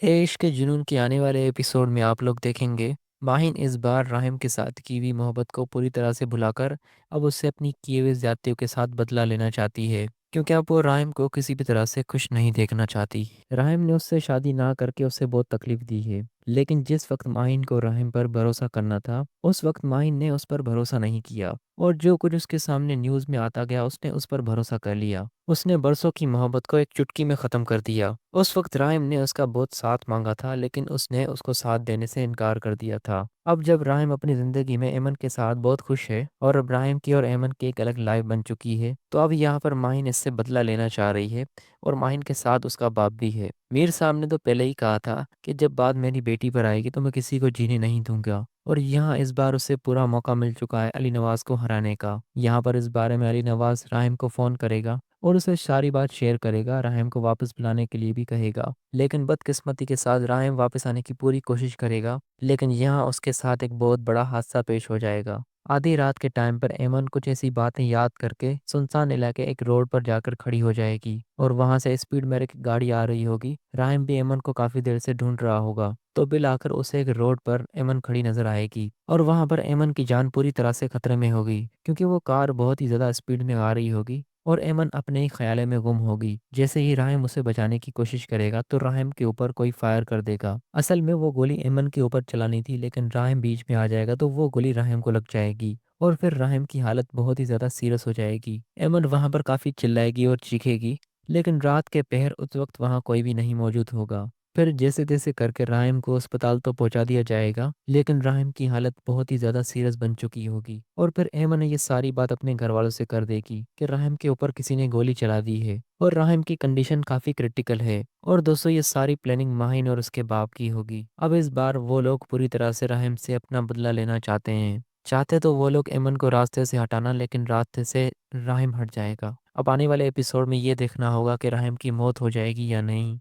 है इश्क के जुनून के आने वाले एपिसोड में आप लोग देखेंगे माहिन इस बार राहिम के साथ की हुई मोहब्बत को पूरी तरह से भुलाकर अब उससे अपनी किए हुए ज्यादतियों के साथ बदला लेना चाहती है, क्योंकि अब वो राहिम को किसी भी तरह से खुश नहीं देखना चाहती। राहिम ने उससे शादी ना करके उसे बहुत तकलीफ दी है, लेकिन जिस वक्त माहिन को राहिम पर भरोसा करना था उस वक्त माहिन ने उस पर भरोसा नहीं किया, और जो कुछ उसके सामने न्यूज़ में आता गया उसने उस पर भरोसा कर लिया। उसने बरसों की मोहब्बत को एक चुटकी में ख़त्म कर दिया। उस वक्त राहिम ने उसका बहुत साथ मांगा था, लेकिन उसने उसको साथ देने से इनकार कर दिया था। अब जब राहिम अपनी ज़िंदगी में एमन के साथ बहुत खुश है और अब राहिम की और एमन की एक अलग लाइफ बन चुकी है, तो अब यहाँ पर माहिन इससे बदला लेना चाह रही है, और माहिन के साथ उसका बाप भी है। मीर साहब ने तो पहले ही कहा था कि जब बात मेरी बेटी पर आएगी तो मैं किसी को जीने नहीं दूंगा, और यहाँ इस बार उसे पूरा मौका मिल चुका है अली नवाज को हराने का। यहाँ पर इस बारे में अली नवाज राहिम को फ़ोन करेगा और उसे सारी बात शेयर करेगा, राहिम को वापस बुलाने के लिए भी कहेगा। लेकिन बदकिस्मती के साथ राहिम वापस आने की पूरी कोशिश करेगा, लेकिन यहाँ उसके साथ एक बहुत बड़ा हादसा पेश हो जाएगा। आधी रात के टाइम पर एमन कुछ ऐसी बातें याद करके सुनसान इलाके एक रोड पर जाकर खड़ी हो जाएगी, और वहां से स्पीड में एक गाड़ी आ रही होगी। राहिम भी एमन को काफी देर से ढूंढ रहा होगा, तो बिल आकर उसे एक रोड पर एमन खड़ी नजर आएगी, और वहां पर एमन की जान पूरी तरह से खतरे में होगी, क्योंकि वो कार बहुत ही ज्यादा स्पीड में आ रही होगी, और एमन अपने ही ख्यालों में गुम होगी। जैसे ही राहिम उसे बचाने की कोशिश करेगा तो राहिम के ऊपर कोई फायर कर देगा। असल में वो गोली एमन के ऊपर चलानी थी, लेकिन राहिम बीच में आ जाएगा तो वो गोली राहिम को लग जाएगी, और फिर राहिम की हालत बहुत ही ज़्यादा सीरियस हो जाएगी। एमन वहाँ पर काफ़ी चिल्लाएगी और चीखेगी, लेकिन रात के पहर उस वक्त वहाँ कोई भी नहीं मौजूद होगा। फिर जैसे तैसे करके राहिम को अस्पताल तो पहुंचा दिया जाएगा, लेकिन राहिम की हालत बहुत ही ज़्यादा सीरियस बन चुकी होगी, और फिर एमन ये सारी बात अपने घर वालों से कर देगी कि राहिम के ऊपर किसी ने गोली चला दी है, और राहिम की कंडीशन काफ़ी क्रिटिकल है। और दोस्तों, ये सारी प्लानिंग माहिन और उसके बाप की होगी। अब इस बार वो लोग पूरी तरह से राहिम से अपना बदला लेना चाहते हैं। चाहते तो वो लोग एमन को रास्ते से हटाना, लेकिन रास्ते से राहिम हट जाएगा। अब आने वाले एपिसोड में ये देखना होगा कि राहिम की मौत हो जाएगी या नहीं।